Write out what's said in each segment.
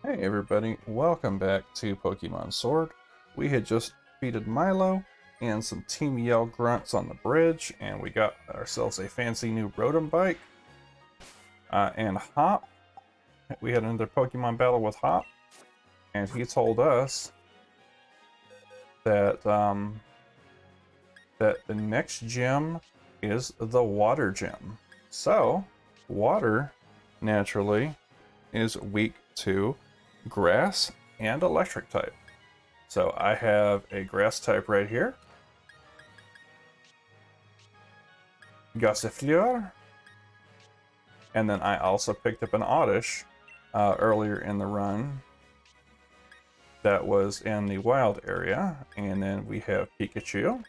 Hey everybody, welcome back to Pokemon Sword. We had just defeated Milo and some Team Yell grunts on the bridge, and we got ourselves a fancy new Rotom bike. And Hop, we had another Pokemon battle with Hop, and he told us that that the next gym is the Water Gym. So, Water, naturally, is weak to Grass and Electric type. So I have a Grass type right here, Gossifleur, and then I also picked up an Oddish earlier in the run that was in the wild area, and then we have Pikachu,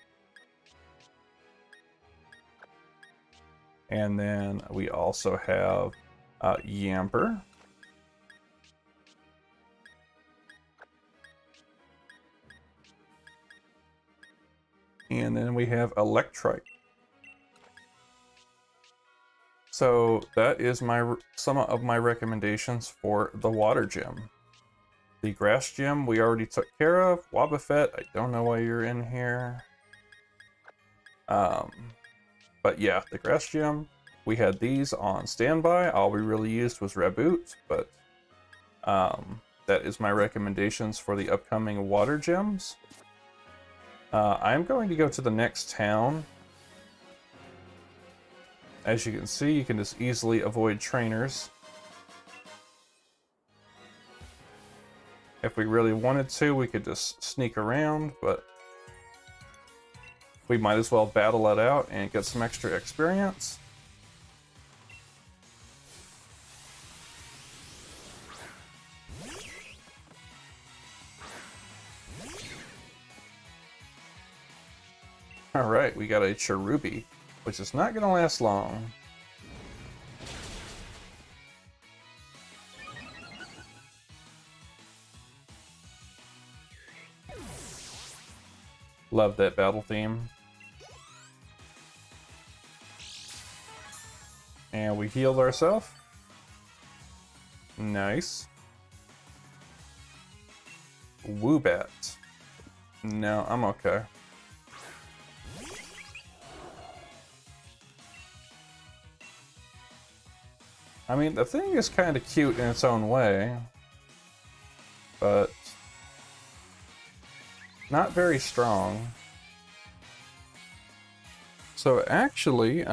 and then we also have Yamper, and then we have Electrike. So that is some of my recommendations for the Water Gym. The Grass Gym we already took care of. Wobbuffet, I don't know why you're in here. But yeah, the Grass Gym, we had these on standby. All we really used was Raboot, but that is my recommendations for the upcoming Water Gyms. I'm going to go to the next town. As you can see, you can just easily avoid trainers. If we really wanted to, we could just sneak around, but we might as well battle it out and get some extra experience. Alright, we got a Cherubi, which is not going to last long. Love that battle theme. And we healed ourselves. Nice. Woobat. No, I'm okay. I mean, the thing is kind of cute in its own way, but not very strong. So actually,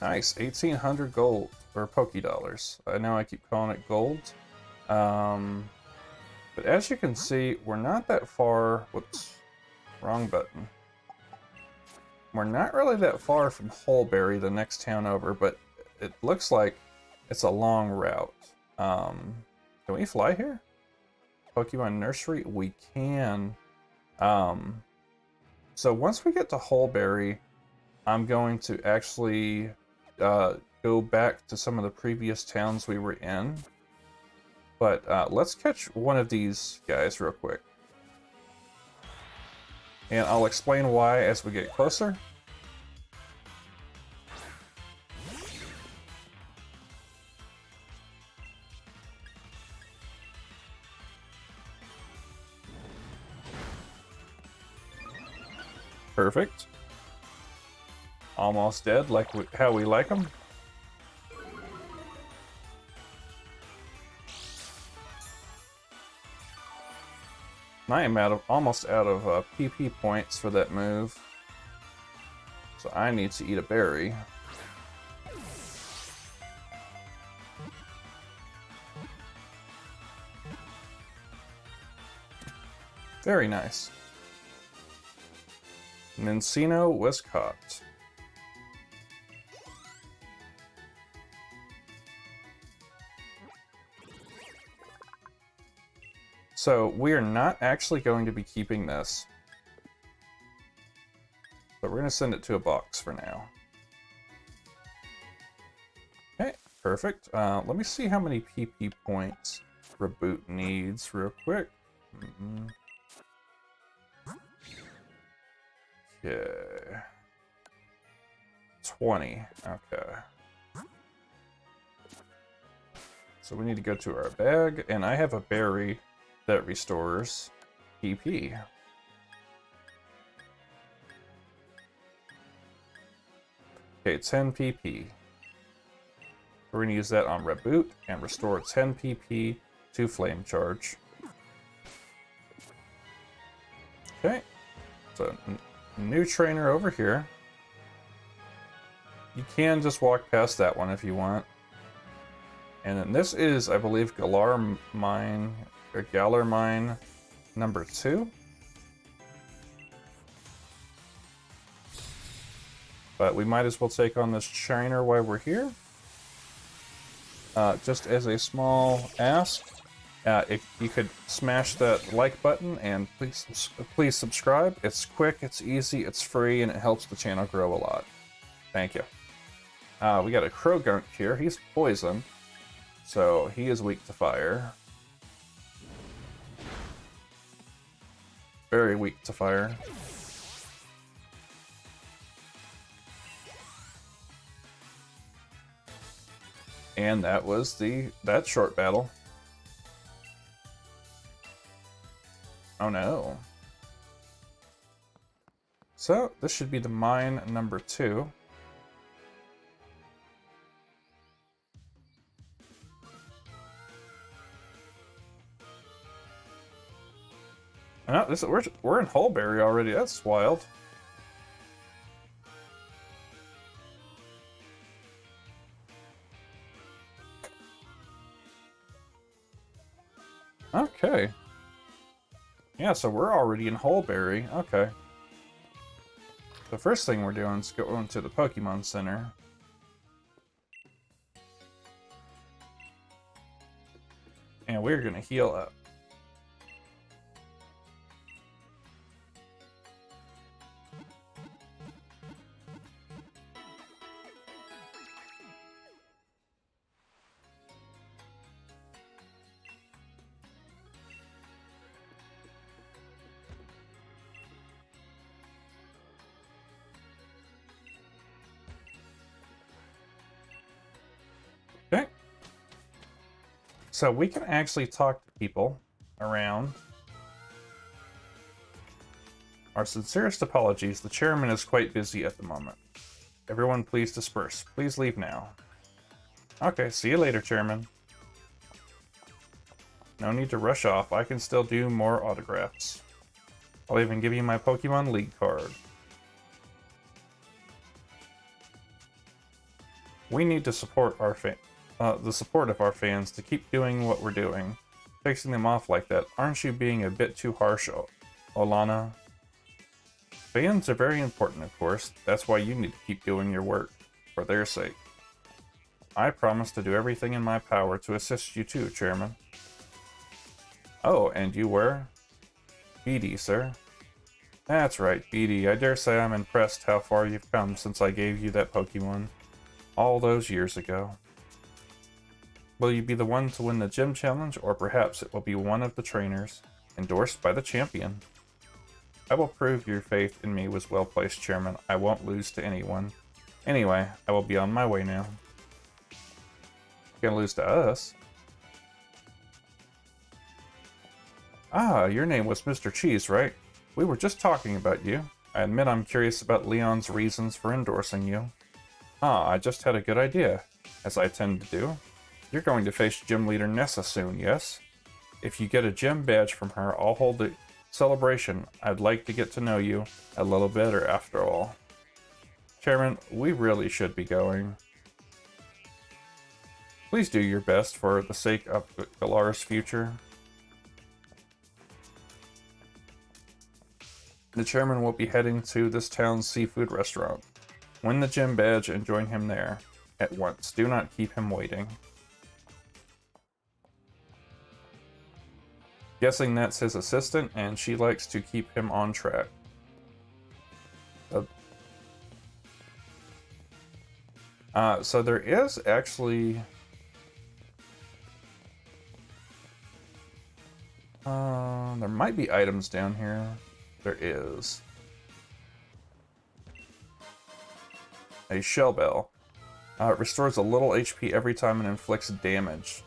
nice, 1,800 gold, or Pokédollars. I know I keep calling it gold. But as you can see, we're not that far, whoops, wrong button. We're not really that far from Hulberry, the next town over, but it looks like it's a long route. Can we fly here? Pokemon Nursery? We can. So once we get to Hulberry, I'm going to actually go back to some of the previous towns we were in. But let's catch one of these guys real quick. And I'll explain why as we get closer. Perfect. Almost dead, like how we like them. I am almost out of PP points for that move. So I need to eat a berry. Very nice. Mincino was caught. So we are not actually going to be keeping this. But we're going to send it to a box for now. Okay, perfect. Let me see how many PP points Reboot needs real quick. Okay. 20. Okay. So we need to go to our bag, and I have a berry that restores PP. Okay, 10 PP. We're going to use that on Reboot and restore 10 PP to Flame Charge. Okay, so new trainer over here. You can just walk past that one if you want. And then this is, I believe, Galar Mine number 2. But we might as well take on this trainer while we're here. Just as a small ask, if you could smash that like button and please subscribe. It's quick, it's easy, it's free, and it helps the channel grow a lot. Thank you. We got a Croagunk here. He's poison, so he is weak to fire. Very weak to fire. And that was that short battle. Oh no. So this should be the mine number 2. No, we're in Hulberry already. That's wild. Okay. Yeah, so we're already in Hulberry. Okay. The first thing we're doing is going to the Pokemon Center. And we're going to heal up. Okay. So we can actually talk to people around. Our sincerest apologies. The chairman is quite busy at the moment. Everyone please disperse. Please leave now. Okay, see you later, chairman. No need to rush off. I can still do more autographs. I'll even give you my Pokemon League card. We need to support our the support of our fans to keep doing what we're doing. Fixing them off like that. Aren't you being a bit too harsh, Olana? Fans are very important, of course. That's why you need to keep doing your work, for their sake. I promise to do everything in my power to assist you too, Chairman. Oh, and you were? BD, sir. That's right, BD. I dare say I'm impressed how far you've come since I gave you that Pokemon all those years ago. Will you be the one to win the gym challenge, or perhaps it will be one of the trainers, endorsed by the champion? I will prove your faith in me was well placed, Chairman. I won't lose to anyone. Anyway, I will be on my way now. Gonna lose to us? Ah, your name was Mr. Cheese, right? We were just talking about you. I admit I'm curious about Leon's reasons for endorsing you. Ah, I just had a good idea, as I tend to do. You're going to face Gym Leader Nessa soon, yes? If you get a gym badge from her, I'll hold a celebration. I'd like to get to know you a little better after all. Chairman, we really should be going. Please do your best for the sake of Galar's future. The chairman will be heading to this town's seafood restaurant. Win the gym badge and join him there at once. Do not keep him waiting. Guessing that's his assistant, and she likes to keep him on track. So there is actually... there might be items down here. There is. a Shell Bell. It restores a little HP every time and inflicts damage.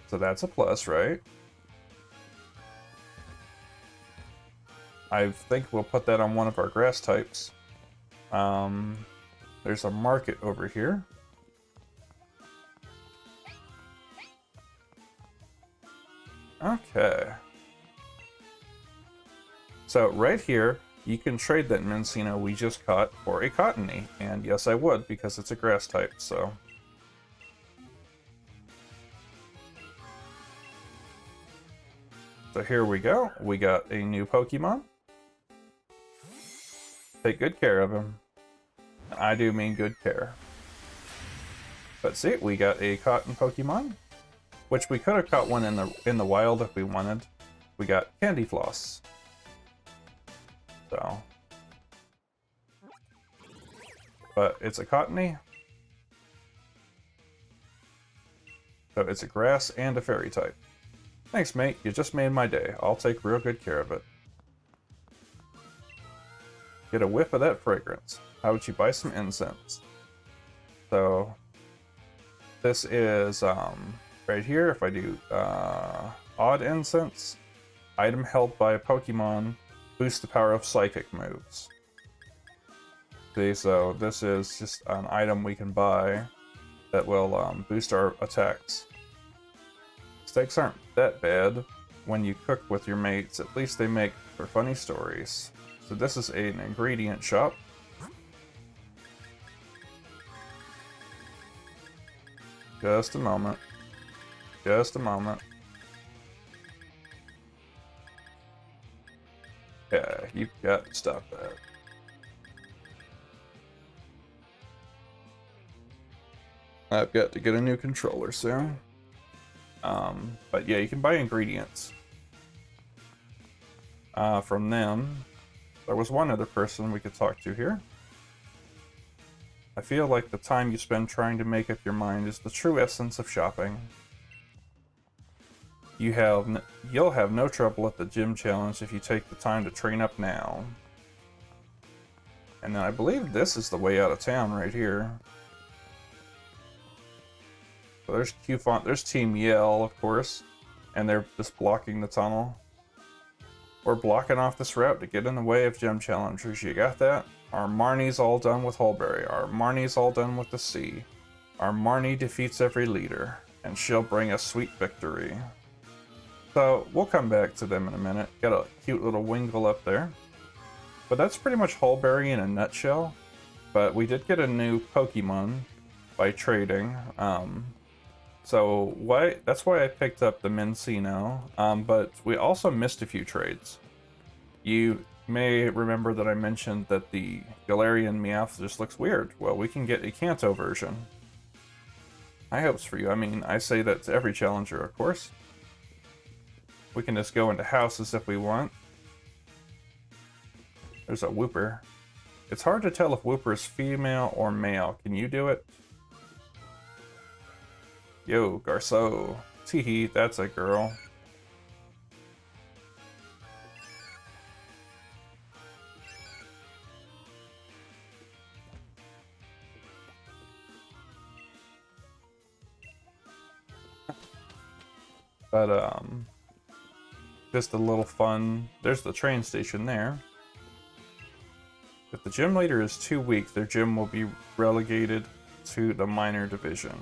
So that's a plus, right? I think we'll put that on one of our grass types. There's a market over here. Okay. So right here, you can trade that Minccino we just caught for a Cottony. And yes, I would, because it's a grass type, so... So here we go. We got a new Pokemon. Take good care of him. I do mean good care. But see, we got a Cotton Pokemon, which we could have caught one in the wild if we wanted. We got Candy Floss. So, but it's a Cottony. So it's a grass and a fairy type. Thanks, mate. You just made my day. I'll take real good care of it. Get a whiff of that fragrance. How would you buy some incense? So this is right here. If I do odd incense, item held by a Pokemon, boost the power of psychic moves. See, so this is just an item we can buy that will boost our attacks. Steaks aren't that bad when you cook with your mates. At least they make for funny stories. So this is an ingredient shop. Just a moment. Just a moment. Yeah, you've got to stop that. I've got to get a new controller soon. But yeah, you can buy ingredients from them. There was one other person we could talk to here. I feel like the time you spend trying to make up your mind is the true essence of shopping. You'll have no trouble at the gym challenge if you take the time to train up now. And then I believe this is the way out of town right here. So there's Qfont, there's Team Yell, of course, and they're just blocking the tunnel. We're blocking off this route to get in the way of gym challengers. You got that? Our Marnie's all done with Hulberry. Our Marnie's all done with the sea. Our Marnie defeats every leader, and she'll bring us sweet victory. So we'll come back to them in a minute. Got a cute little Wingull up there. But that's pretty much Hulberry in a nutshell. But we did get a new Pokemon by trading. That's why I picked up the Minccino, but we also missed a few trades. You may remember that I mentioned that the Galarian Meowth just looks weird. Well, we can get a Kanto version. High hopes for you. I mean, I say that to every challenger, of course. We can just go into houses if we want. There's a Wooper. It's hard to tell if Wooper is female or male. Can you do it? Yo, Garceau. Teehee, that's a girl. But, just a little fun. There's the train station there. If the gym leader is too weak, their gym will be relegated to the minor division.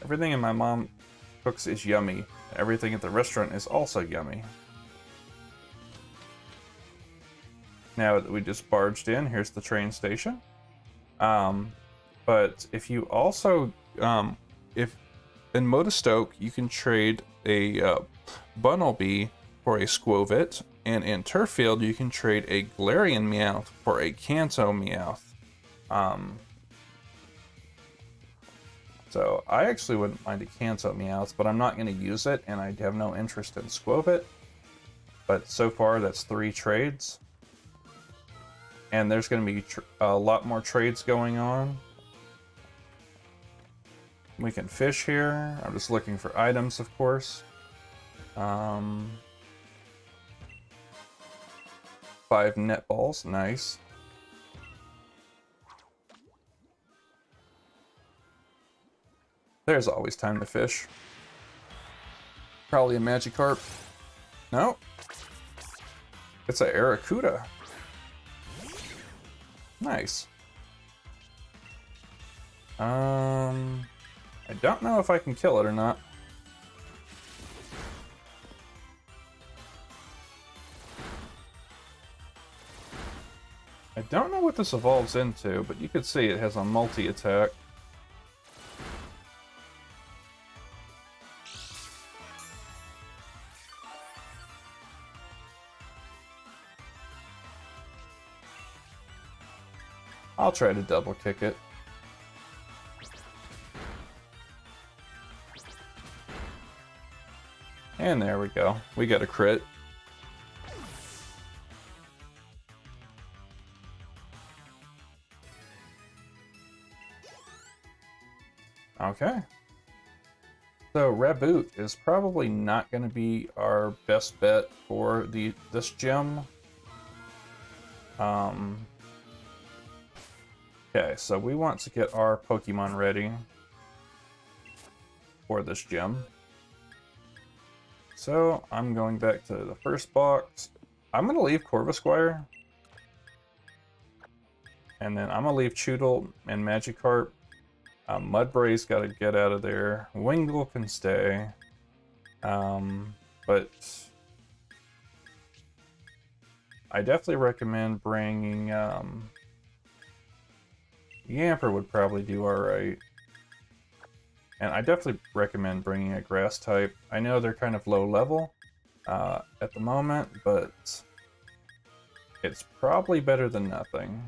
Everything in my mom cooks is yummy. Everything at the restaurant is also yummy. Now that we just barged in, here's the train station. But if you also, if in Modestoke, you can trade a Bunnelby for a Squovit, and in Turffield, you can trade a Galarian Meowth for a Kanto Meowth. So I actually wouldn't mind a Kanto Meowth, but I'm not going to use it, and I have no interest in Squovit. But so far, that's 3 trades. And there's going to be a lot more trades going on. We can fish here. I'm just looking for items, of course. 5 net balls, nice. There's always time to fish. Probably a Magikarp. No. It's a Arrokuda. Nice. I don't know if I can kill it or not. I don't know what this evolves into, but you could see it has a multi-attack. I'll try to double kick it. And there we go. We got a crit. Okay. So Raboot is probably not going to be our best bet for this gym. Okay, so we want to get our Pokemon ready for this gym. So I'm going back to the first box. I'm going to leave Corvisquire. And then I'm going to leave Choodle and Magikarp. Mudbray's got to get out of there. Wingull can stay. But I definitely recommend bringing... Yamper would probably do alright. And I definitely recommend bringing a grass type. I know they're kind of low level at the moment, but it's probably better than nothing.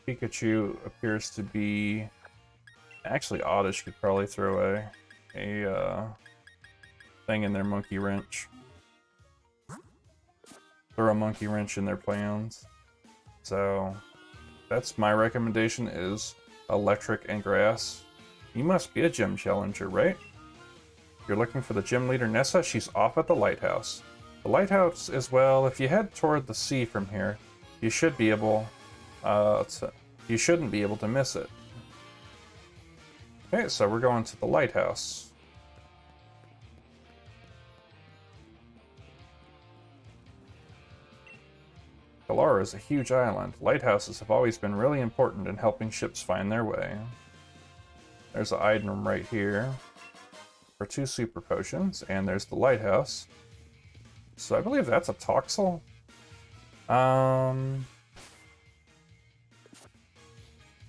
Pikachu appears to be... Actually, Oddish could probably throw a thing in their Monkey Wrench. Throw a Monkey Wrench in their plans. So, that's my recommendation, is Electric and Grass. You must be a gym challenger, right? You're looking for the gym leader, Nessa? She's off at the lighthouse. The lighthouse is, well, if you head toward the sea from here, you should be able... you shouldn't be able to miss it. Okay, so we're going to the lighthouse. Galara is a huge island. Lighthouses have always been really important in helping ships find their way. There's an item right here for 2 super potions, and there's the lighthouse. So I believe that's a Toxel.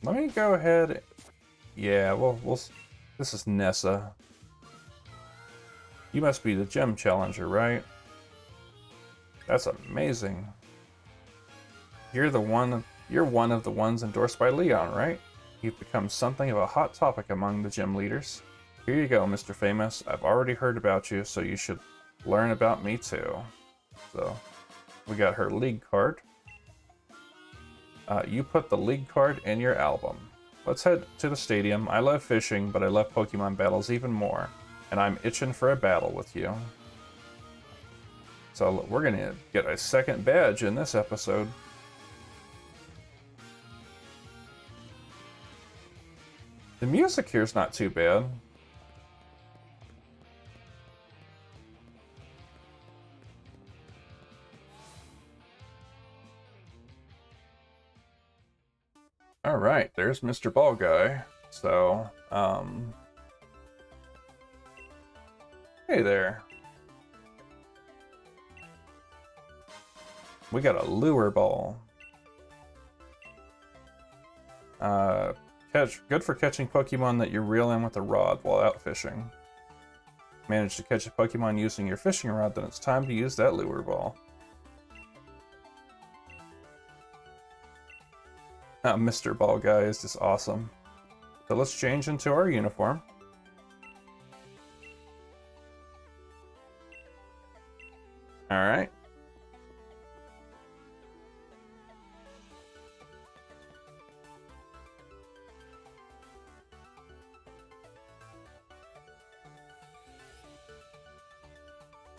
Let me go ahead. Yeah, we'll. This is Nessa. You must be the gym challenger, right? That's amazing. You're one of the ones endorsed by Leon, right? You've become something of a hot topic among the gym leaders. Here you go, Mr. Famous. I've already heard about you, so you should learn about me too. So, we got her league card. You put the league card in your album. Let's head to the stadium. I love fishing, but I love Pokemon battles even more. And I'm itching for a battle with you. So we're going to get a second badge in this episode. The music here's not too bad. Alright, there's Mr. Ball Guy. So, hey there. We got a lure ball. Good for catching Pokemon that you reel in with a rod while out fishing. Manage to catch a Pokemon using your fishing rod, then it's time to use that lure ball. Mr. Ball Guy is just awesome. So let's change into our uniform. Alright.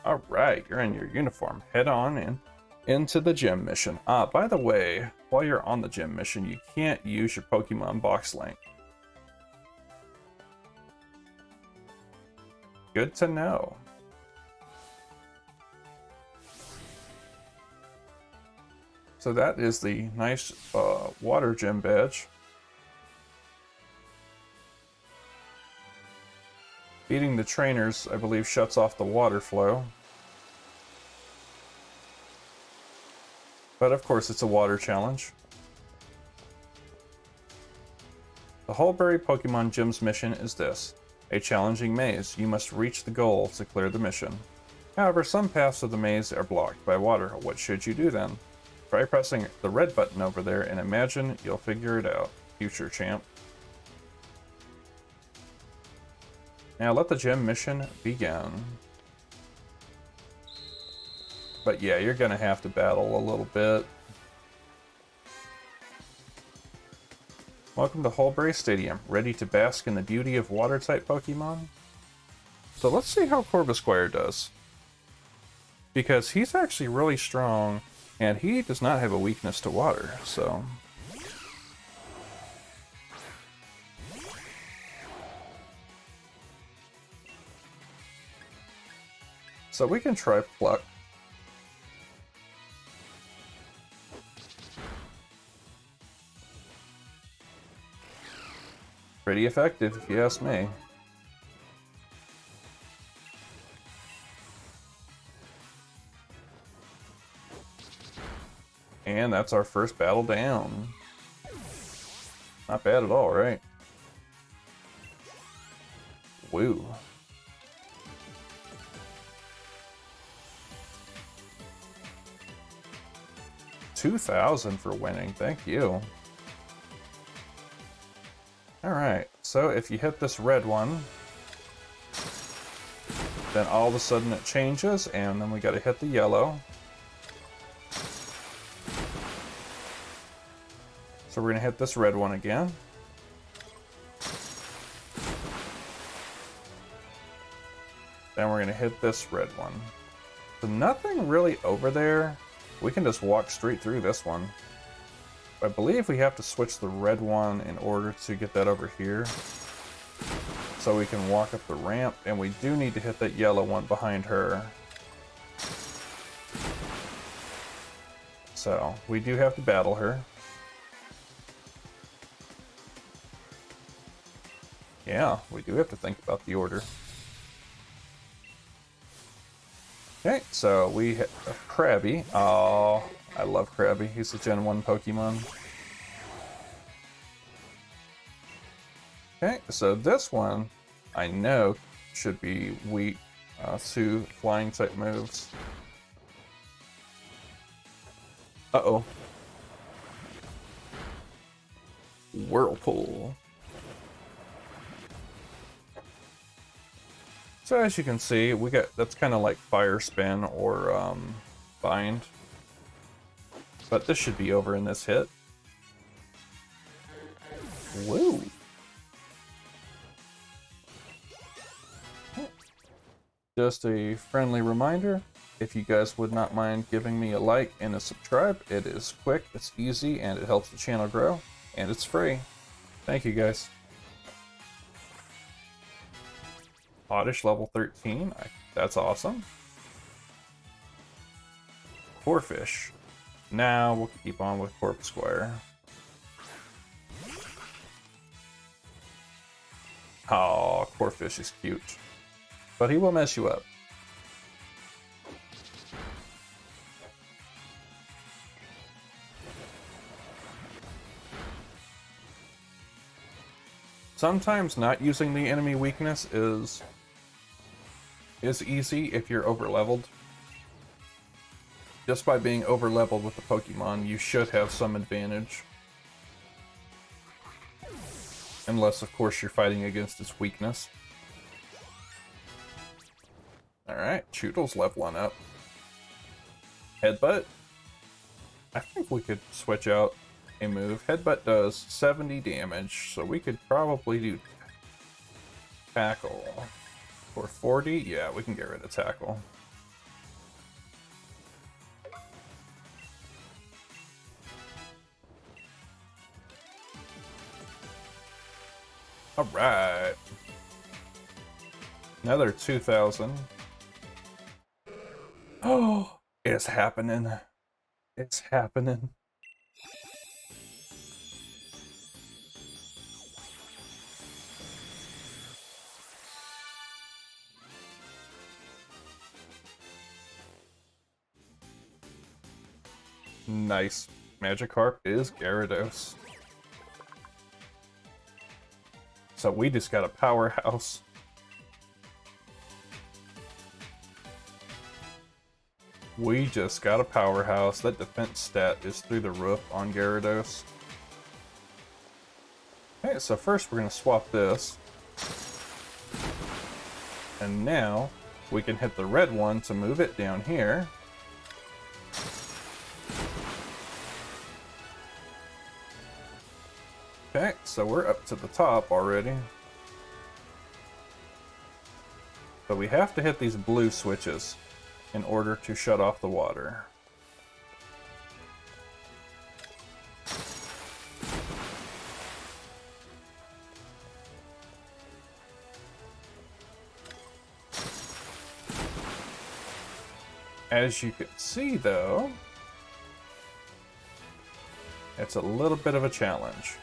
Alright, you're in your uniform. Head on in into the gym mission. By the way, while you're on the gym mission, you can't use your Pokemon Box Link. Good to know. So that is the nice water gym badge. Beating the trainers, I believe, shuts off the water flow. But of course, it's a water challenge. The Hulberry Pokemon Gym's mission is this: a challenging maze. You must reach the goal to clear the mission. However, some paths of the maze are blocked by water. What should you do then? Try pressing the red button over there and imagine you'll figure it out, future champ. Now let the gym mission begin. But yeah, you're gonna have to battle a little bit. Welcome to Hulberry Stadium. Ready to bask in the beauty of water-type Pokemon? So let's see how Corvisquire does. Because he's actually really strong, and he does not have a weakness to water, so... So we can try Pluck. Pretty effective, if you ask me. And that's our first battle down. Not bad at all, right? Woo. $2,000 for winning, thank you. Alright, so if you hit this red one, then all of a sudden it changes, and then we gotta hit the yellow. So we're gonna hit this red one again. Then we're gonna hit this red one. So nothing really over there. We can just walk straight through this one. I believe we have to switch the red one in order to get that over here. So we can walk up the ramp, and we do need to hit that yellow one behind her. So we do have to battle her. Yeah, we do have to think about the order. Okay, so we hit Krabby. Oh, I love Krabby. He's a Gen 1 Pokemon. Okay, so this one I know should be weak to flying type moves. Uh-oh. Whirlpool. So as you can see, we got, that's kind of like Fire Spin or Bind. But this should be over in this hit. Woo! Just a friendly reminder, if you guys would not mind giving me a like and a subscribe, it is quick, it's easy, and it helps the channel grow, and it's free. Thank you guys. Oddish level 13, that's awesome. Corphish. Now we'll keep on with Corvisquire. Oh, Corphish is cute. But he will mess you up. Sometimes not using the enemy weakness is easy if you're over-leveled. Just by being over-leveled with the Pokemon, you should have some advantage. Unless, of course, you're fighting against its weakness. Alright, Choodle's leveling up. Headbutt? I think we could switch out a move. Headbutt does 70 damage, so we could probably do Tackle. For 40? Yeah, we can get rid of Tackle. Alright. Another 2,000. Oh, it's happening. It's happening. Nice. Magikarp is Gyarados. So we just got a powerhouse. We just got a powerhouse. That defense stat is through the roof on Gyarados. Okay, so first we're going to swap this. And now we can hit the red one to move it down here. Okay, so we're up to the top already. But we have to hit these blue switches in order to shut off the water. As you can see though, it's a little bit of a challenge.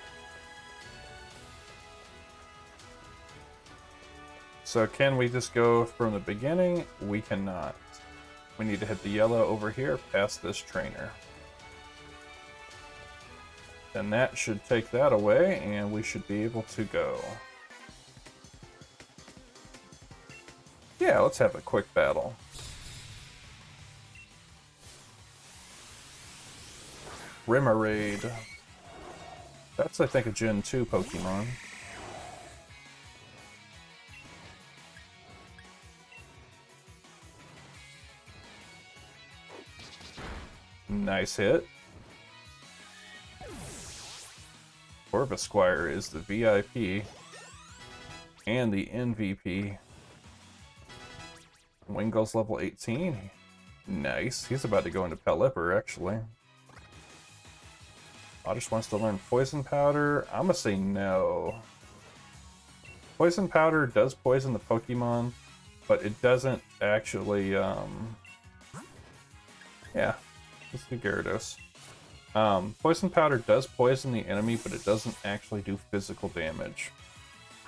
So can we just go from the beginning? We cannot. We need to hit the yellow over here past this trainer. Then that should take that away and we should be able to go. Yeah, let's have a quick battle. Remoraid. That's, I think, a Gen 2 Pokemon. Nice hit. Corvisquire is the VIP and the MVP. Wingull's level 18. Nice. He's about to go into Pelipper, actually. Oddish wants to learn Poison Powder. I'm gonna say no. Poison Powder does poison the Pokemon, but it doesn't actually, yeah. Let's do Gyarados. Poison Powder does poison the enemy, but it doesn't actually do physical damage.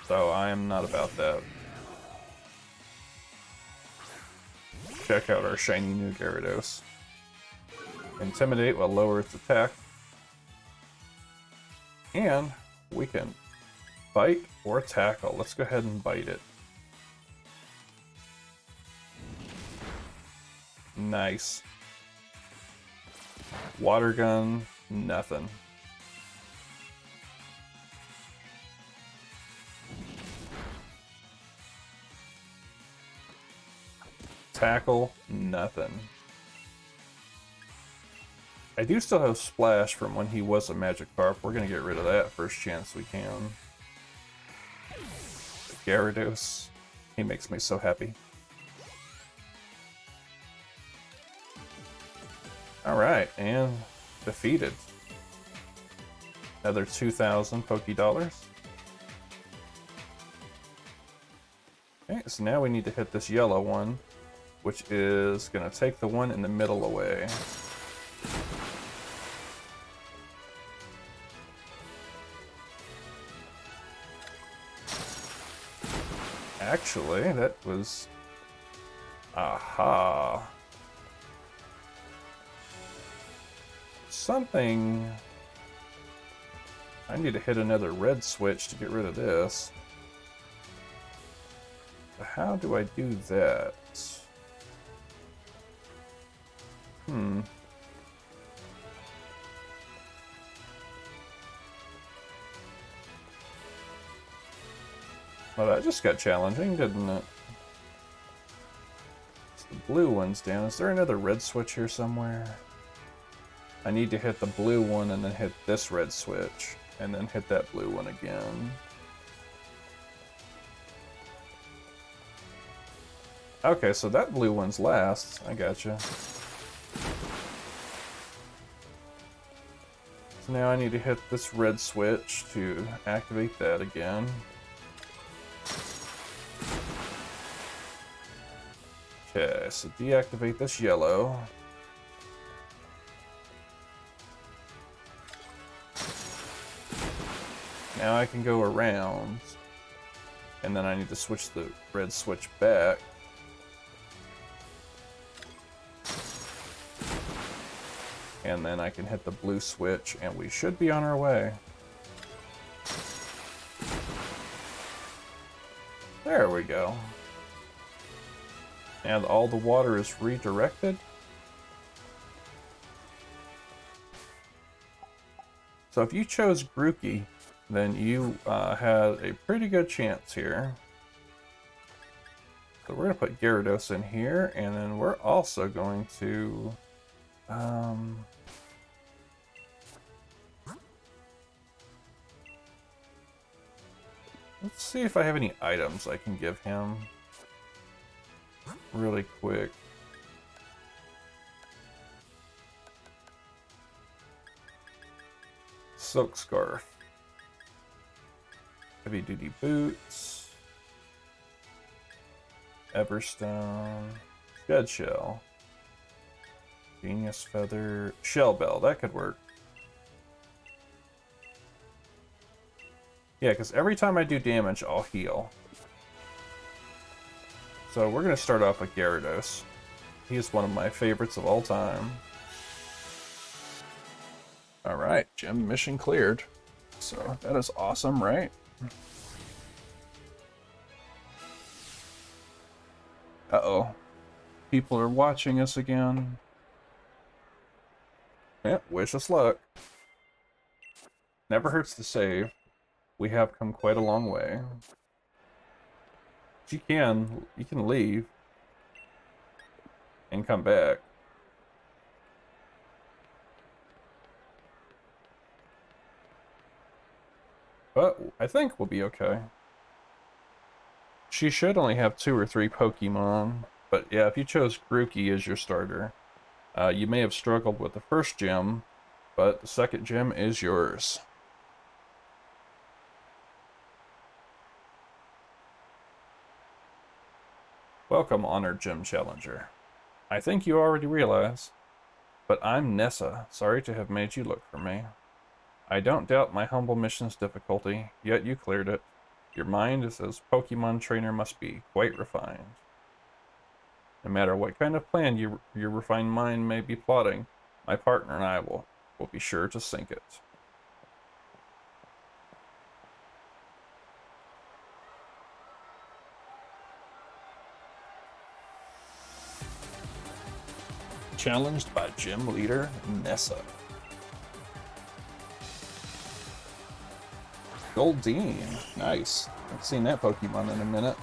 So I am not about that. Check out our shiny new Gyarados. Intimidate will lower its attack. And we can bite or tackle. Let's go ahead and bite it. Nice. Water gun, nothing. Tackle, nothing. I do still have Splash from when he was a Magikarp. We're gonna get rid of that first chance we can. Gyarados, he makes me so happy. Alright, and defeated. Another 2,000 Pokédollars. Okay, so now we need to hit this yellow one, which is gonna take the one in the middle away. Actually, that was... Aha. Something... I need to hit another red switch to get rid of this. How do I do that? Well, that just got challenging, didn't it? So the blue one's down. Is there another red switch here somewhere? I need to hit the blue one and then hit this red switch. And then hit that blue one again. Okay, so that blue one's last. I gotcha. So now I need to hit this red switch to activate that again. Okay, so deactivate this yellow. Now I can go around. And then I need to switch the red switch back. And then I can hit the blue switch, and we should be on our way. There we go. And all the water is redirected. So if you chose Grookey, then you had a pretty good chance here. So we're going to put Gyarados in here, and then we're also going to... let's see if I have any items I can give him really quick. Silk Scarf. Heavy Duty Boots. Everstone. Shed Shell. Genius Feather. Shell Bell. That could work. Yeah, because every time I do damage, I'll heal. So we're going to start off with Gyarados. He is one of my favorites of all time. Alright, gym mission cleared. So that is awesome, right? Uh-oh. People are watching us again. Yeah, wish us luck. Never hurts to save. We have come quite a long way. You can leave and come back. But I think we'll be okay. She should only have 2 or 3 Pokemon. But yeah, if you chose Grookey as your starter, you may have struggled with the first gym, but the second gym is yours. Welcome, Honored Gym Challenger. I think you already realize, but I'm Nessa, sorry to have made you look for me. I don't doubt my humble mission's difficulty, yet you cleared it. Your mind is as Pokemon trainer must be, quite refined. No matter what kind of plan your refined mind may be plotting, my partner and I will be sure to sink it. Challenged by gym leader Nessa. Goldeen, nice. I've seen that Pokemon in a minute.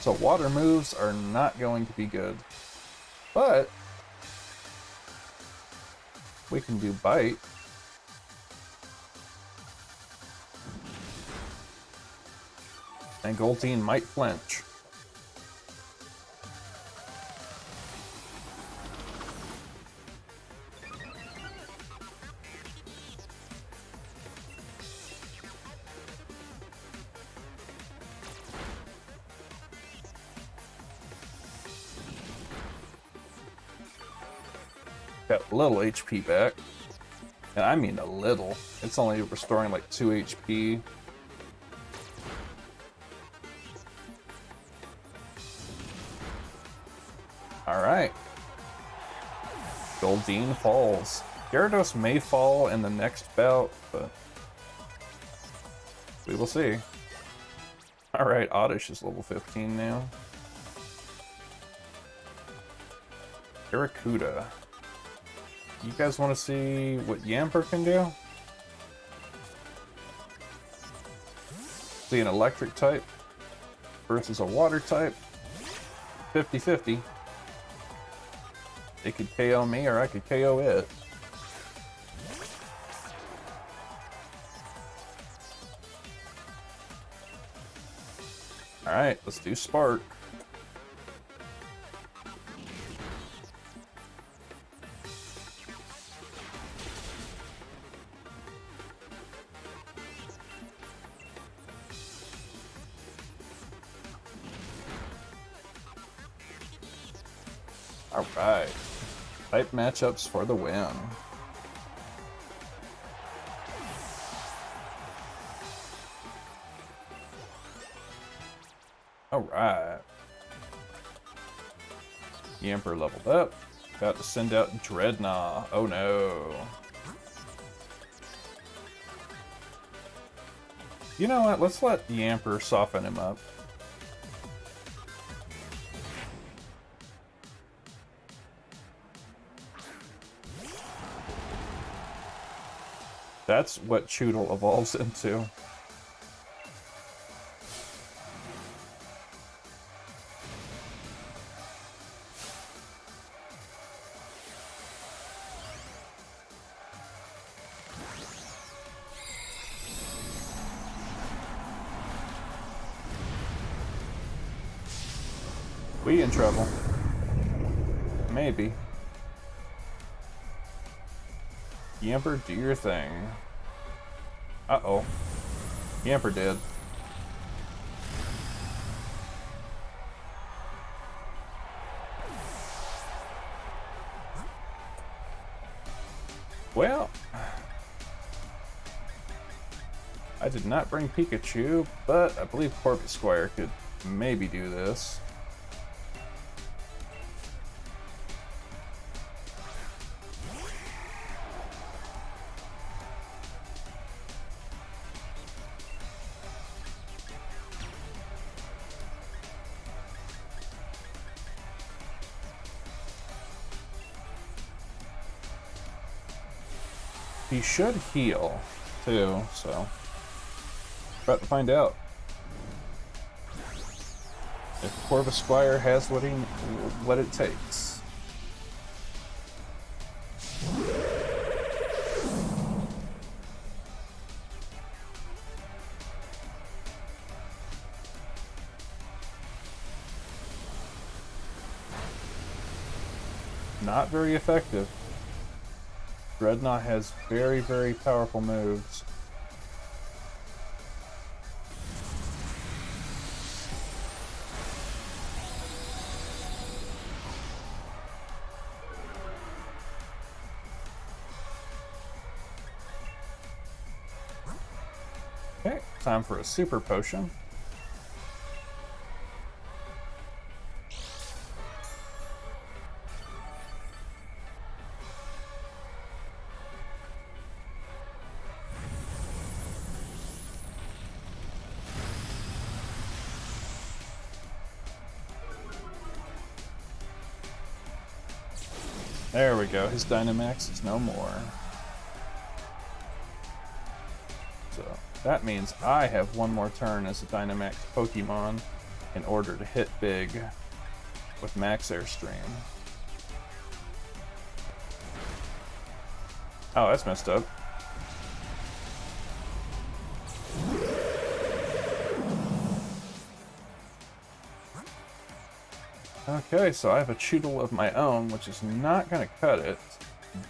So water moves are not going to be good, but we can do Bite. And Goldeen might flinch. Got a little HP back. And I mean a little. It's only restoring like 2 HP. Alright. Goldeen falls. Gyarados may fall in the next bout, but we will see. Alright, Oddish is level 15 now. Barracuda. You guys want to see what Yamper can do? See an electric type versus a water type. 50-50. It could KO me or I could KO it. Alright, let's do Spark. Alright. Type matchups for the win. Alright. Yamper leveled up. About to send out Dreadnought. Oh no. You know what? Let's let Yamper soften him up. That's what Choodle evolves into. We in trouble. Maybe. Yamper, do your thing. Uh-oh. Yamper did. Well, I did not bring Pikachu, but I believe Corvisquire could maybe do this. He should heal, too, so... About to find out. If Corvisquire has what it takes. Not very effective. Dreadnought has very, very powerful moves. Okay, time for a super potion. There we go, his Dynamax is no more. So that means I have one more turn as a Dynamax Pokemon in order to hit big with Max Airstream. Oh, that's messed up. Okay, so I have a Choodle of my own, which is not going to cut it,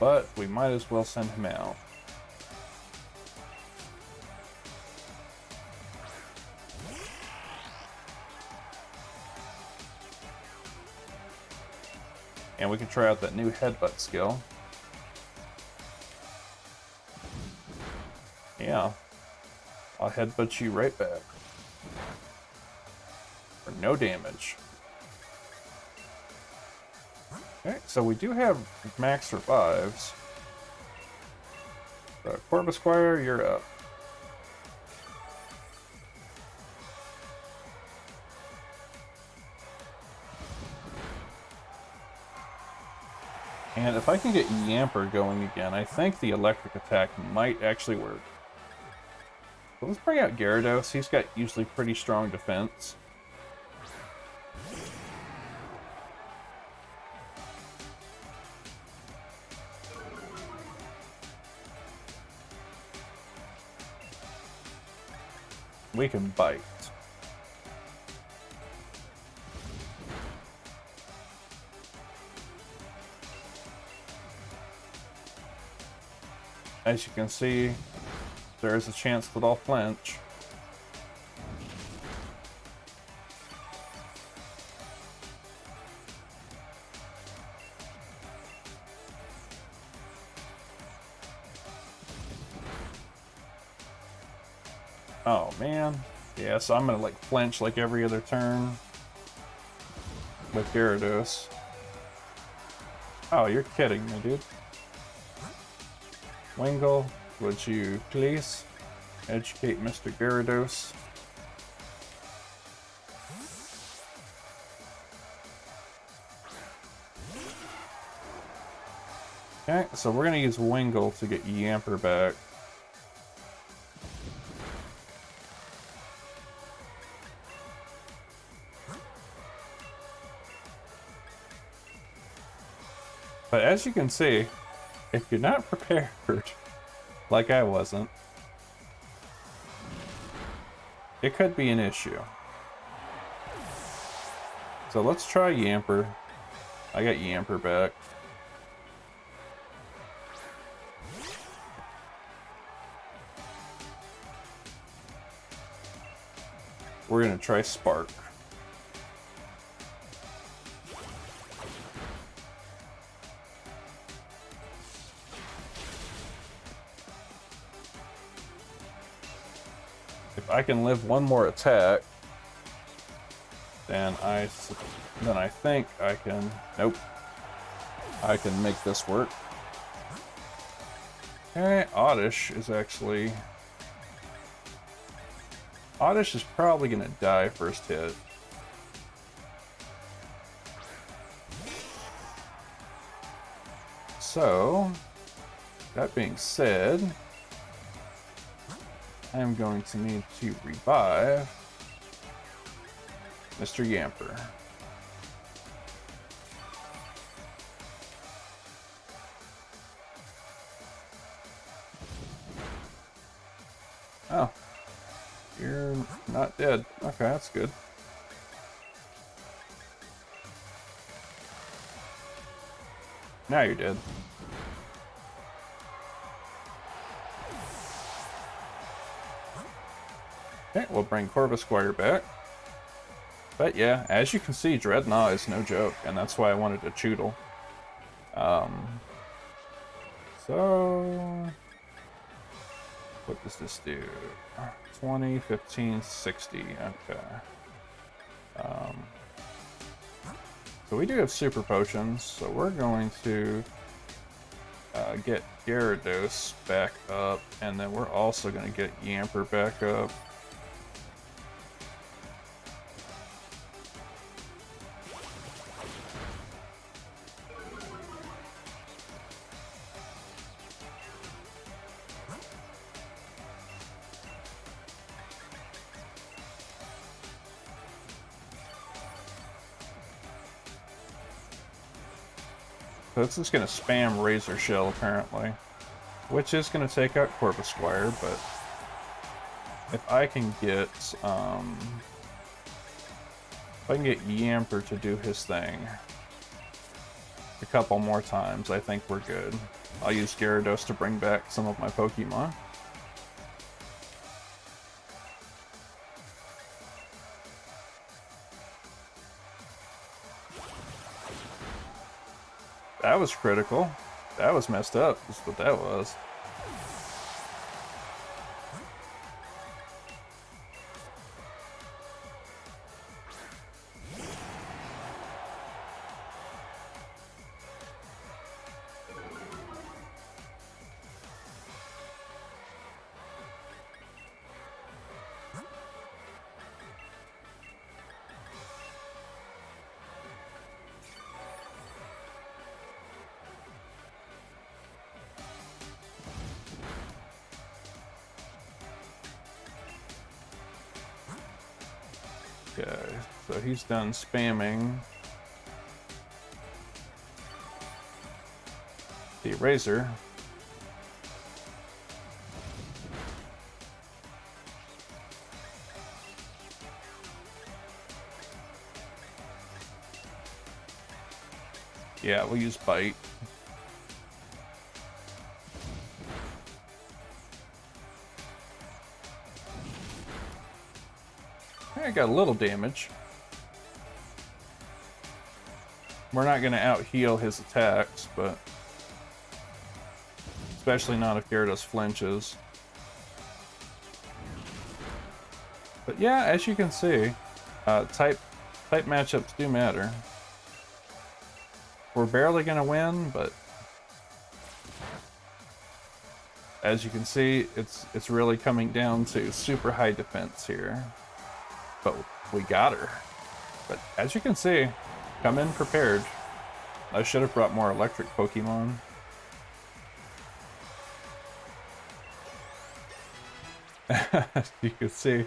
but we might as well send him out. And we can try out that new Headbutt skill. Yeah, I'll Headbutt you right back. For no damage. Okay, so we do have max survives. Corvisquire, you're up. And if I can get Yamper going again, I think the electric attack might actually work. So let's bring out Gyarados. He's got usually pretty strong defense. We can bite. As you can see, there is a chance that I'll flinch. Oh man. Yeah, so I'm gonna like flinch like every other turn with Gyarados. Oh, you're kidding me, dude. Wingull, would you please educate Mr. Gyarados? Okay, so we're gonna use Wingull to get Yamper back. But as you can see, if you're not prepared, like I wasn't, it could be an issue. So let's try Yamper. I got Yamper back. We're gonna try Spark. If I can live one more attack, then I think I can. Nope. I can make this work. Okay, Oddish is actually. Oddish is probably gonna die first hit. So, that being said, I am going to need to revive Mr. Yamper. Oh, you're not dead. Okay, that's good. Now you're dead. Okay, we'll bring Corvisquire back. But yeah, as you can see, Dreadnought is no joke, and that's why I wanted to Choodle. So... what does this do? 20, 15, 60, okay. So we do have Super Potions, so we're going to get Gyarados back up, and then we're also going to get Yamper back up. So it's just going to spam Razor Shell, apparently. Which is going to take out Corvisquire, but... if I can get, if I can get Yamper to do his thing a couple more times, I think we're good. I'll use Gyarados to bring back some of my Pokemon. That was critical. That was messed up, is what that was. Okay, so he's done spamming the Razor. Yeah, we'll use Bite. I got a little damage. We're not going to out-heal his attacks, but... especially not if Gyarados flinches. But yeah, as you can see, type matchups do matter. We're barely gonna win, but as you can see, it's really coming down to super high defense here. But we got her. But as you can see, come in prepared. I should have brought more electric Pokemon. You can see,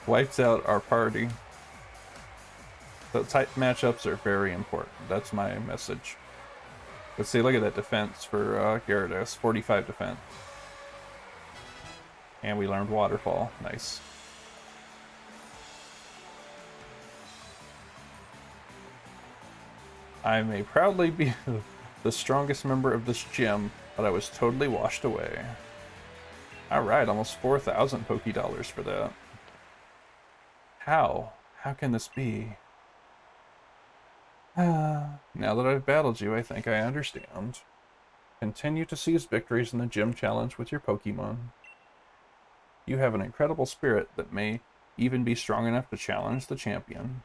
wipes out our party. So type matchups are very important. That's my message. Let's see, look at that defense for Gyarados, 45 defense. And we learned Waterfall, nice. I may proudly be the strongest member of this gym, but I was totally washed away. Alright, almost 4,000 Pokédollars for that. How? How can this be? Now that I've battled you, I think I understand. Continue to seize victories in the gym challenge with your Pokemon. You have an incredible spirit that may even be strong enough to challenge the champion.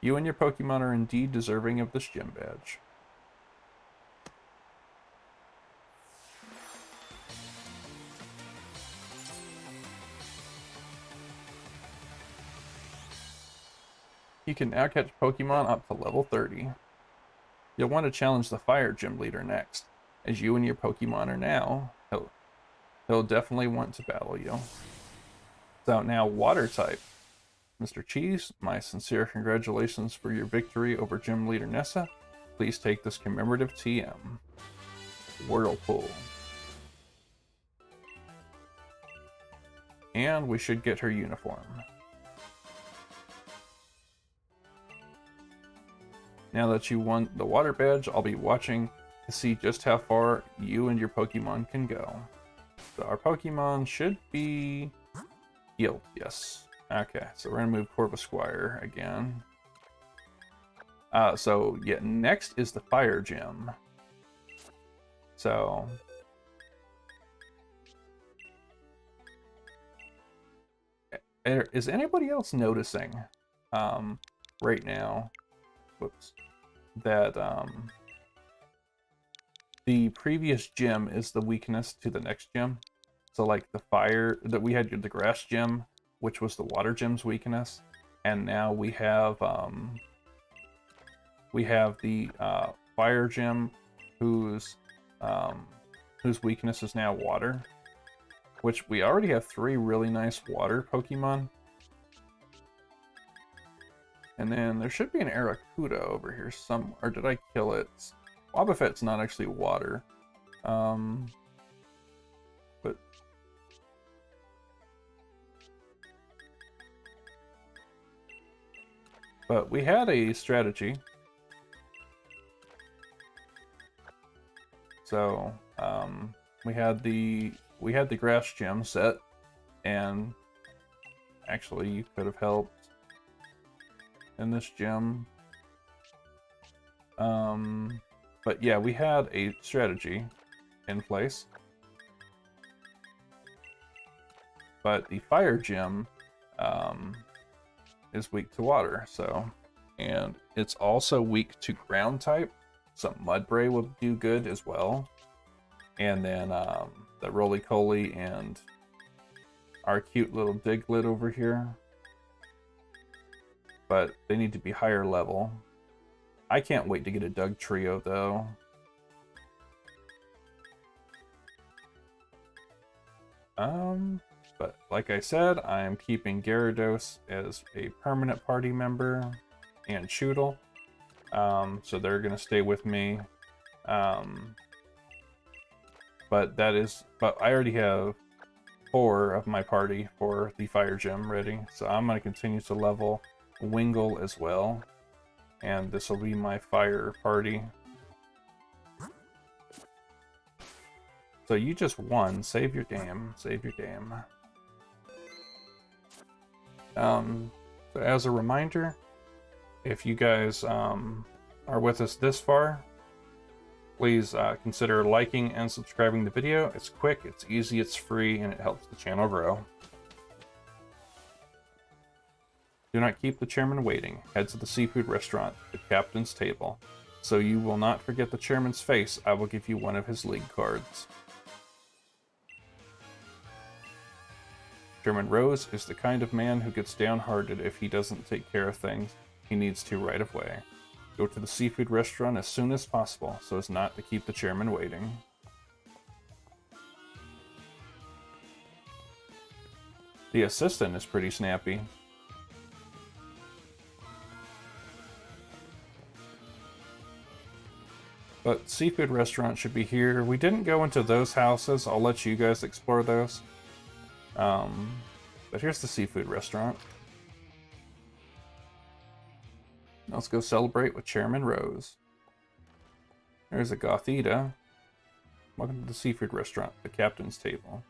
You and your Pokemon are indeed deserving of this gym badge. You can now catch Pokemon up to level 30. You'll want to challenge the Fire Gym leader next, as you and your Pokemon are now. He'll definitely want to battle you. So now Water type. Mr. Cheese, my sincere congratulations for your victory over Gym Leader Nessa. Please take this commemorative TM. Whirlpool. And we should get her uniform. Now that you won the water badge, I'll be watching to see just how far you and your Pokemon can go. So our Pokemon should be healed, yes. Okay, so we're gonna move Corvisquire again. So yeah, next is the Fire Gym. So is anybody else noticing right now? Whoops. That the previous gym is the weakness to the next gym. So like the fire that we had, the grass gym, which was the water gym's weakness, and now we have the fire gym, whose weakness is now water. Which we already have 3 really nice water Pokemon. And then there should be an Arrokuda over here somewhere. Or did I kill it? Wobbuffet's not actually water. But we had a strategy. So we had the grass gym set, and actually you could have helped in this gym. But yeah, we had a strategy in place. But the fire gym is weak to water, so, and it's also weak to ground type, so Mudbray will do good as well. And then the Roly-Poly and our cute little Diglett over here. But they need to be higher level. I can't wait to get a Dugtrio though. But like I said, I'm keeping Gyarados as a permanent party member, and Choodle. So they're gonna stay with me. But I already have 4 of my party for the fire gym ready, so I'm gonna continue to level Wingull as well, and this will be my fire party. So you just won. Save your game. Save your game. So as a reminder, if you guys are with us this far, Please consider liking and subscribing the video. It's quick, it's easy, it's free, and it helps the channel grow. Do not keep the chairman waiting. Head to the seafood restaurant, the captain's table. So you will not forget the chairman's face, I will give you one of his league cards. Chairman Rose is the kind of man who gets downhearted if he doesn't take care of things he needs to right away. Go to the seafood restaurant as soon as possible so as not to keep the chairman waiting. The assistant is pretty snappy. But seafood restaurant should be here. We didn't go into those houses. I'll let you guys explore those. But here's the seafood restaurant. Let's go celebrate with Chairman Rose. There's a Gothita. Welcome to the seafood restaurant, the captain's table.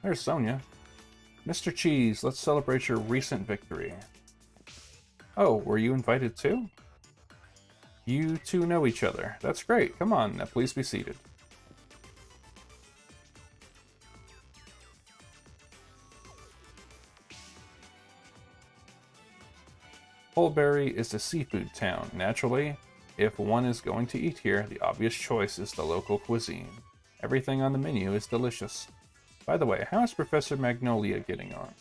There's Sonia. Mr. Cheese, let's celebrate your recent victory. Oh, were you invited too? You two know each other. That's great. Come on, now please be seated. Hulbury is a seafood town. Naturally, if one is going to eat here, the obvious choice is the local cuisine. Everything on the menu is delicious. By the way, how is Professor Magnolia getting on?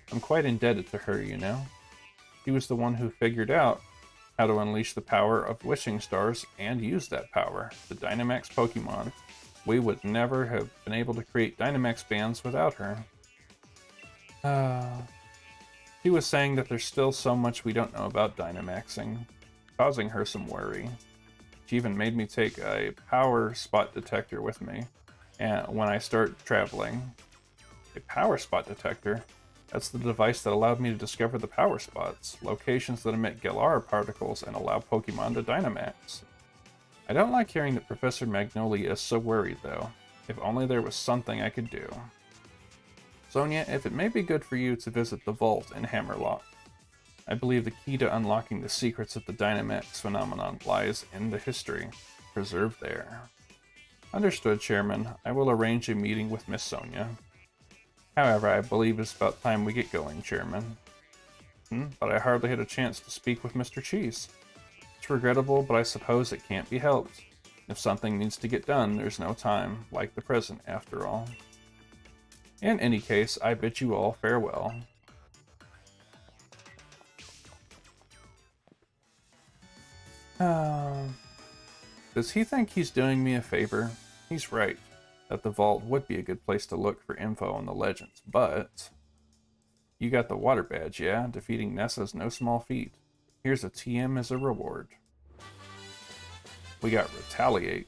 I'm quite indebted to her, you know. She was the one who figured out how to unleash the power of wishing stars and use that power, the Dynamax Pokemon. We would never have been able to create Dynamax bands without her. She was saying that there's still so much we don't know about Dynamaxing, causing her some worry. She even made me take a power spot detector with me and when I start traveling. A power spot detector? That's the device that allowed me to discover the power spots, locations that emit Galar particles and allow Pokemon to Dynamax. I don't like hearing that Professor Magnolia is so worried, though. If only there was something I could do. Sonia, if it may be good for you to visit the vault in Hammerlock. I believe the key to unlocking the secrets of the Dynamax phenomenon lies in the history preserved there. Understood, Chairman. I will arrange a meeting with Miss Sonia. However, I believe it's about time we get going, Chairman. But I hardly had a chance to speak with Mr. Cheese. It's regrettable, but I suppose it can't be helped. If something needs to get done, there's no time, like the present, after all. In any case, I bid you all farewell. Does he think he's doing me a favor? He's right, that the vault would be a good place to look for info on the legends, but... You got the water badge, yeah? Defeating Nessa's no small feat. Here's a TM as a reward. We got Retaliate.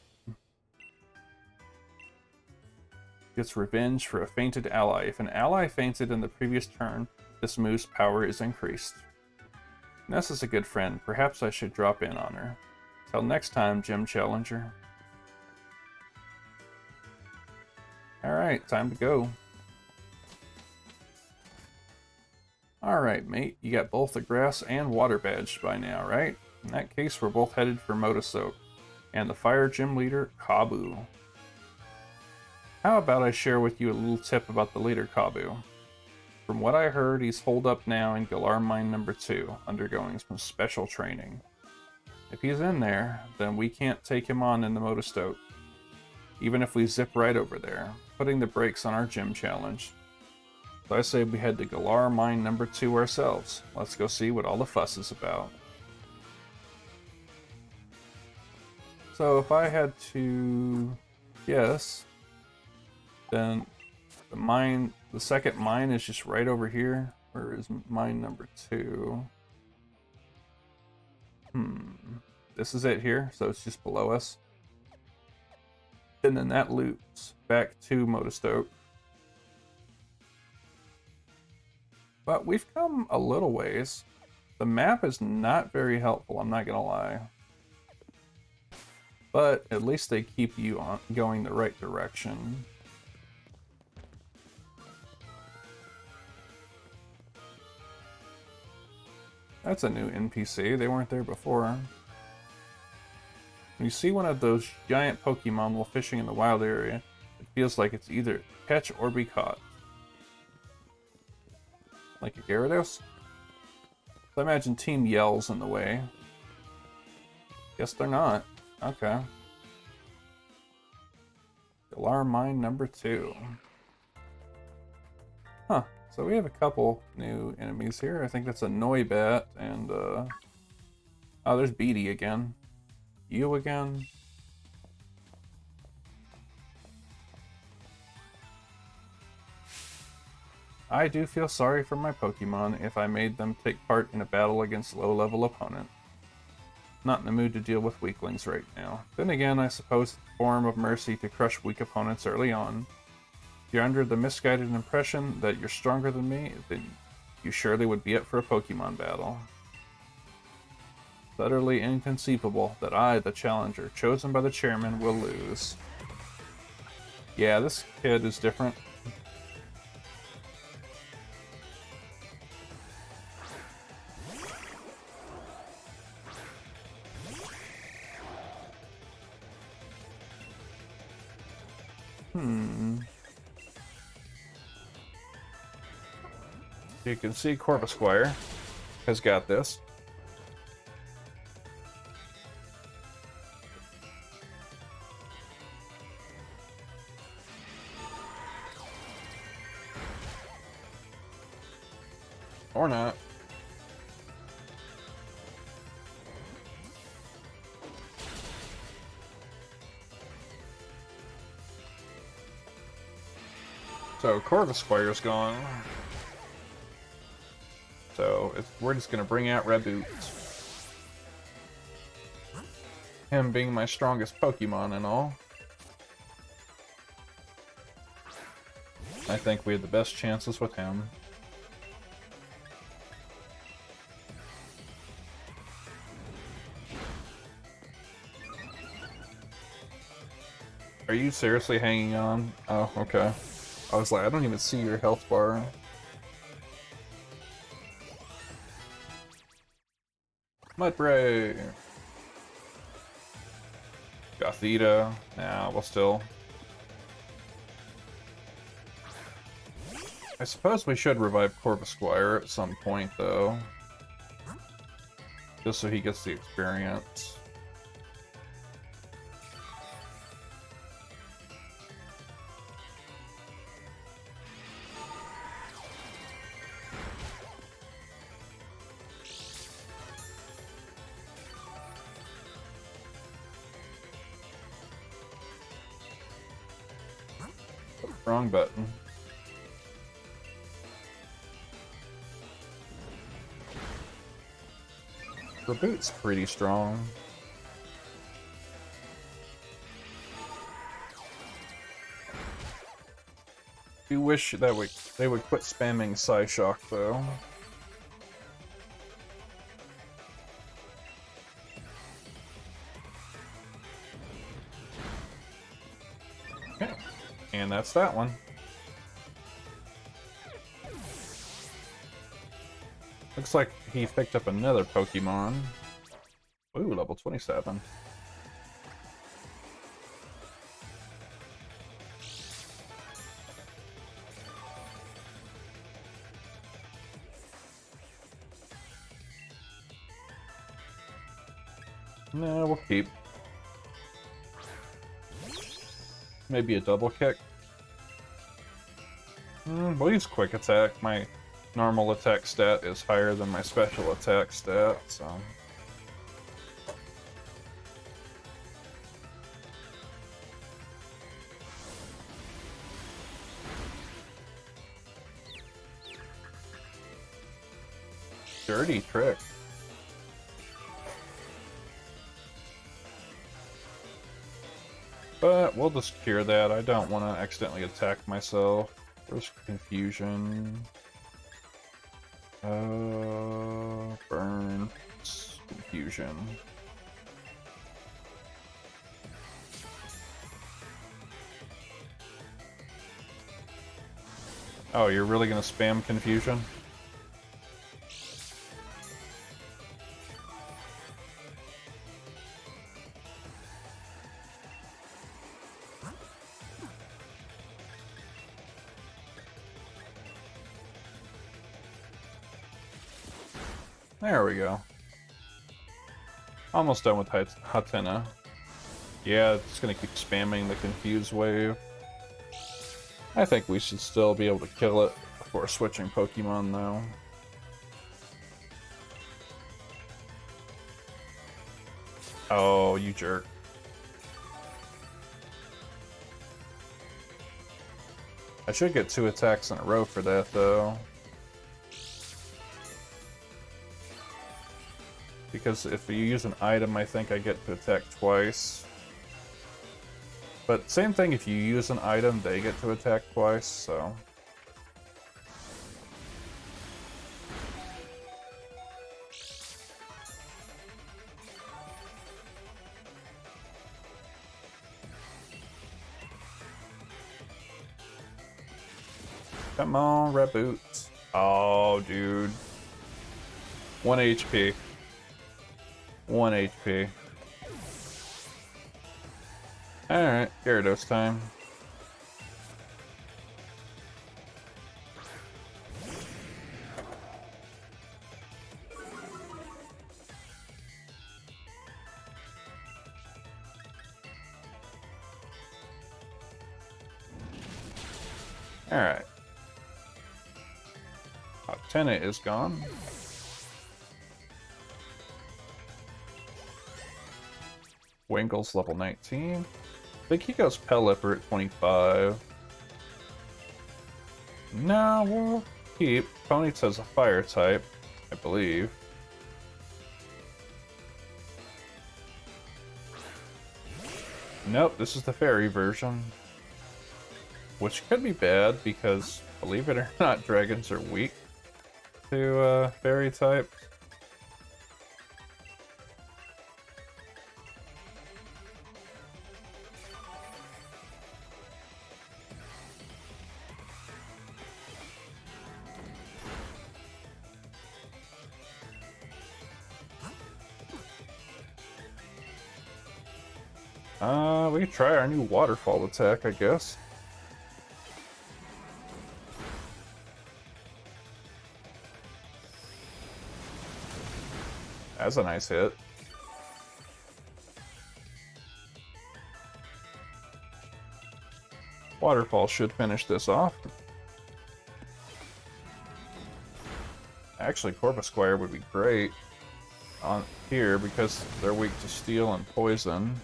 Gets revenge for a fainted ally. If an ally fainted in the previous turn, this move's power is increased. Nessa's a good friend. Perhaps I should drop in on her. Till next time, Gym Challenger. Alright, time to go. Alright, mate. You got both the grass and water badge by now, right? In that case, we're both headed for Motosoke. And the fire gym leader, Kabu. How about I share with you a little tip about the leader, Kabu? From what I heard, he's holed up now in Galar Mine number 2, undergoing some special training. If he's in there, then we can't take him on in the Motostoke, even if we zip right over there, putting the brakes on our gym challenge. So I say we head to Galar Mine number 2 ourselves. Let's go see what all the fuss is about. So if I had to guess, then the second mine is just right over here. Where is mine number 2? This is it here, so it's just below us. And then that loops back to Motostoke. But we've come a little ways. The map is not very helpful, I'm not gonna lie. But at least they keep you going the right direction. That's a new NPC. They weren't there before. When you see one of those giant Pokemon while fishing in the wild area, it feels like it's either catch or be caught. Like a Gyarados? I imagine Team Yell's in the way. Guess they're not. Okay. Galar Mine number 2. Huh. So we have a couple new enemies here. I think that's a Noibat and oh, there's Beatty again. You again? I do feel sorry for my Pokemon if I made them take part in a battle against a low-level opponent. Not in the mood to deal with weaklings right now. Then again, I suppose it's a form of mercy to crush weak opponents early on. If you're under the misguided impression that you're stronger than me, then you surely would be up for a Pokemon battle. It's utterly inconceivable that I, the challenger, chosen by the chairman, will lose. Yeah, this kid is different. You can see Corvisquire has got this. Or not. So Corvisquire's gone. So we're just gonna bring out Raboot. Him being my strongest Pokemon and all. I think we had the best chances with him. Are you seriously hanging on? Oh, okay. I was like, I don't even see your health bar. Mudbray! Gothita. Nah, well still. I suppose we should revive Corvisquire at some point, though. Just so he gets the experience. Wrong button. Raboot's pretty strong. I do wish that they would quit spamming Psyshock, though. Okay. And that's that one. Looks like he picked up another Pokemon. Ooh, level 27. No, we'll keep. Maybe a double kick. We'll use quick attack. My normal attack stat is higher than my special attack stat, so. Dirty trick. But we'll just cure that. I don't want to accidentally attack myself. There's confusion. Burn. Confusion. Oh, you're really gonna spam confusion? There we go. Almost done with Hatenna. Yeah, it's gonna keep spamming the Confuse Wave. I think we should still be able to kill it before switching Pokemon, though. Oh, you jerk. I should get 2 attacks in a row for that, though. Because if you use an item, I think I get to attack twice. But same thing, if you use an item, they get to attack twice, so... Come on, reboot. Oh, dude. 1 HP. 1 HP. Alright, Gyarados time. Alright. Hatenna is gone. Winkle's level 19. I think he goes Pelipper at 25. No, we'll keep. Ponyta's a fire type, I believe. Nope, this is the fairy version. Which could be bad because, believe it or not, dragons are weak to fairy type. We could try our new waterfall attack, I guess. That's a nice hit. Waterfall should finish this off. Actually, Corvisquire would be great on here because they're weak to steel and poison.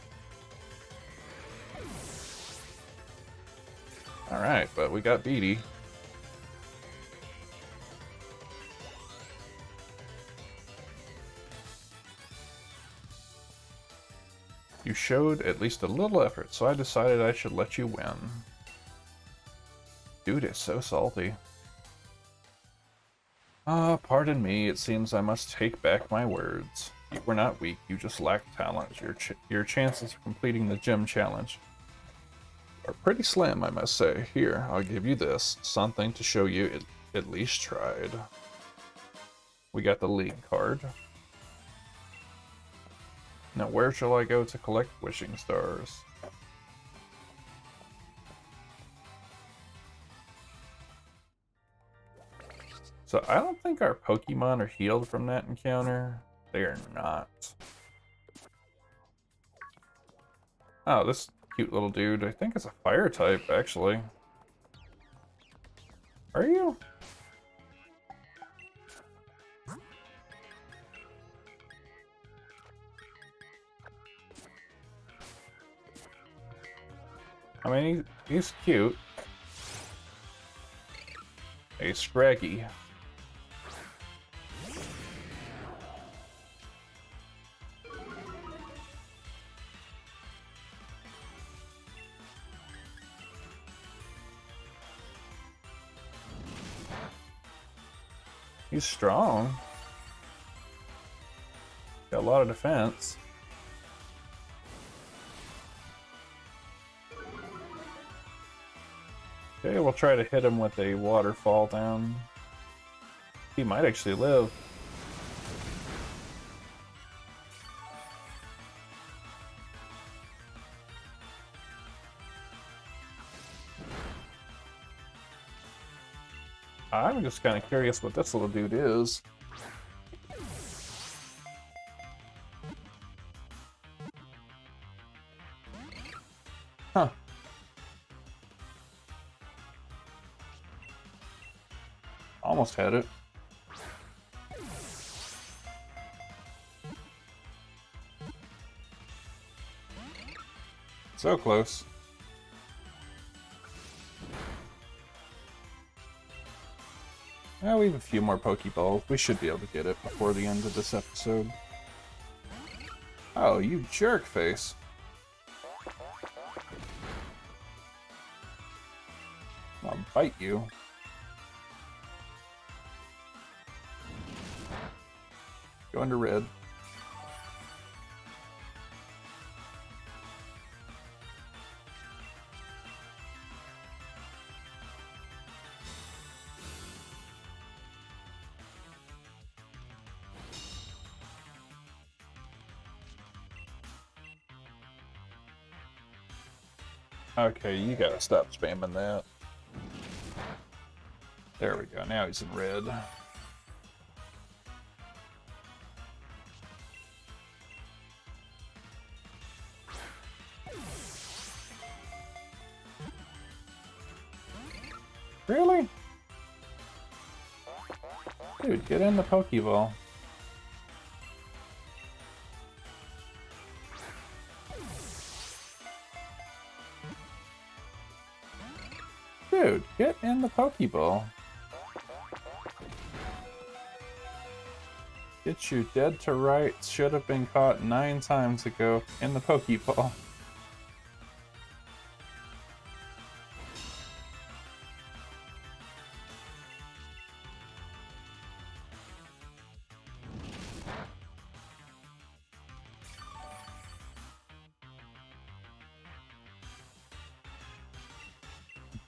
Alright, but we got Beatty. You showed at least a little effort, so I decided I should let you win. Dude is so salty. Pardon me, it seems I must take back my words. You were not weak, you just lacked talent. Your chances of completing the gym challenge are pretty slim, I must say. Here, I'll give you this. Something to show you it at least tried. We got the league card. Now where shall I go to collect wishing stars? So I don't think our Pokemon are healed from that encounter. They are not. Oh, this cute little dude, I think it's a fire type, actually. Are you? I mean, he's cute. A Scraggy. He's strong. Got a lot of defense. Okay, we'll try to hit him with a waterfall down. He might actually live. I'm just kind of curious what this little dude is. Almost had it. So close. We have a few more Pokeballs. We should be able to get it before the end of this episode. Oh, you jerk face. I'll bite you. Go into red. Okay, you gotta stop spamming that. There we go, now he's in red. Really? Dude, get in the Pokeball. Dude, get in the Pokeball. Get you dead to rights. Should have been caught 9 times ago in the Pokeball.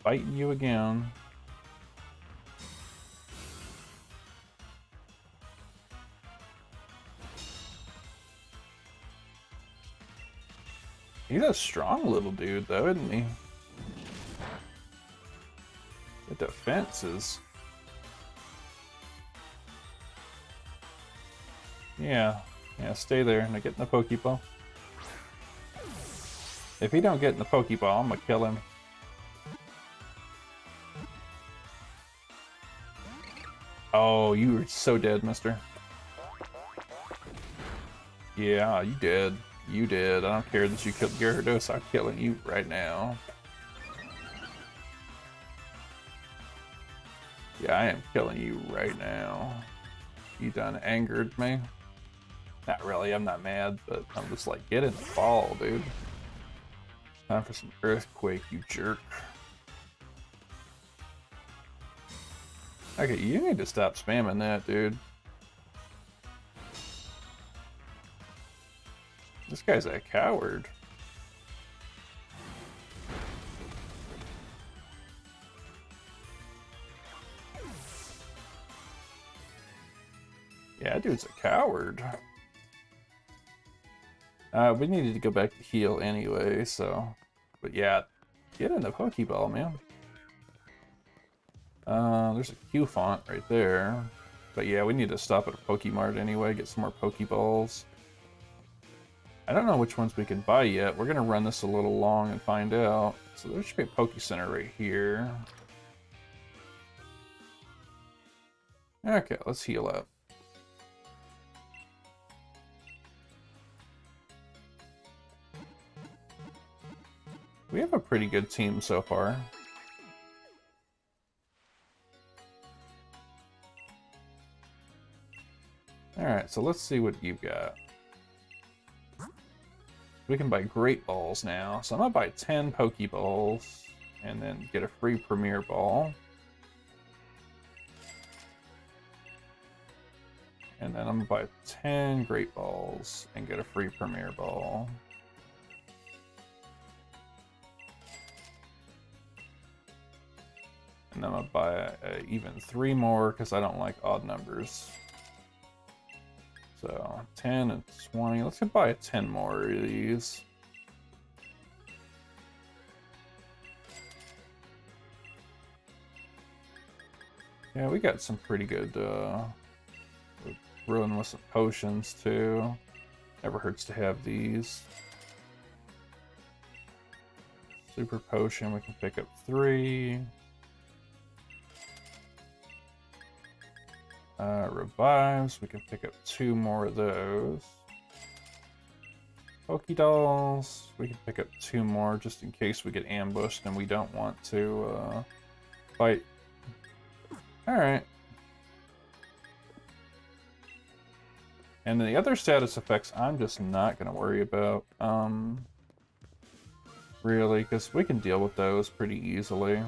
Biting you again. He's a strong little dude, though, isn't he? The defenses. Yeah, stay there. Now get in the Pokeball. If he don't get in the Pokeball, I'm gonna kill him. Oh, you are so dead, mister. Yeah, you dead. You did. I don't care that you killed Gyarados. I'm killing you right now. Yeah, I am killing you right now. You done angered me. Not really, I'm not mad, but I'm just like, get in the ball, dude. Time for some Earthquake, you jerk. Okay, you need to stop spamming that, dude. This guy's a coward. Yeah, dude's a coward. We needed to go back to heal anyway, so... But yeah, get in the Pokeball, man. There's a Q font right there. But yeah, we need to stop at a Pokemart anyway, get some more Pokeballs. I don't know which ones we can buy yet. We're gonna run this a little long and find out. So there should be a Poke Center right here. Okay, let's heal up. We have a pretty good team so far. Alright, so let's see what you've got. We can buy Great Balls now. So I'm gonna buy 10 Pokeballs and then get a free Premier Ball. And then I'm gonna buy 10 Great Balls and get a free Premier Ball. And then I'm gonna buy even 3 more because I don't like odd numbers. So 10 and 20. Let's buy 10 more of these. Yeah, we got some pretty good ruin with some potions too. Never hurts to have these. Super potion, we can pick up 3. Revives, we can pick up 2 more of those. Pokedolls, we can pick up 2 more just in case we get ambushed and we don't want to fight. Alright. And the other status effects I'm just not going to worry about. Really, because we can deal with those pretty easily.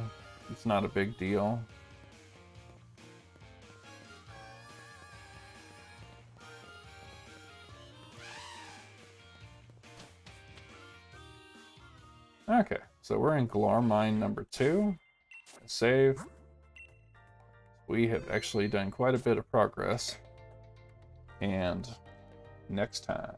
It's not a big deal. Okay, so we're in Galar Mine number 2. Save. We have actually done quite a bit of progress. And next time.